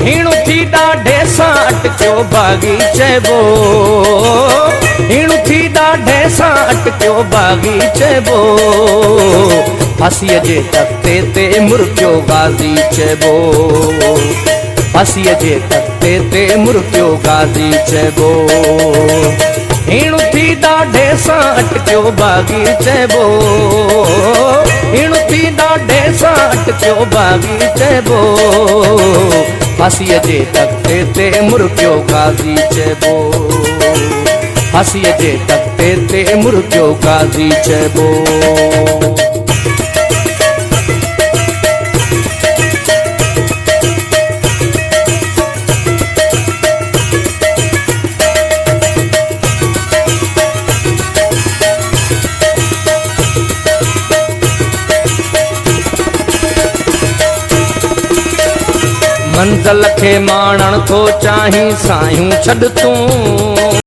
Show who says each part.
Speaker 1: हीणु थी ॾाढे सां अटकियो बागी चइबो, हीणु थी ॾाढे सां अटकियो बागी चइबो, फांसीअ जे तख़्ते ते मुर्गियो गाज़ी चइबो, फांसीअ जे तख़्ते ते मुर्गियो गाज़ी चइबो। हीणु थी ॾाढे सां अटकियो बागी चइबो, हीणु थी ॾाढे सां अटकियो बागी चइबो, फांसीअ जे तख़्ते ते मुर्गियो गाज़ी चइबो, फांसीअ जे तख़्ते ते मुर्गियो गाज़ी चइबो। मंज़िल खे माणण थो चाहीं सायूं छॾ तूं।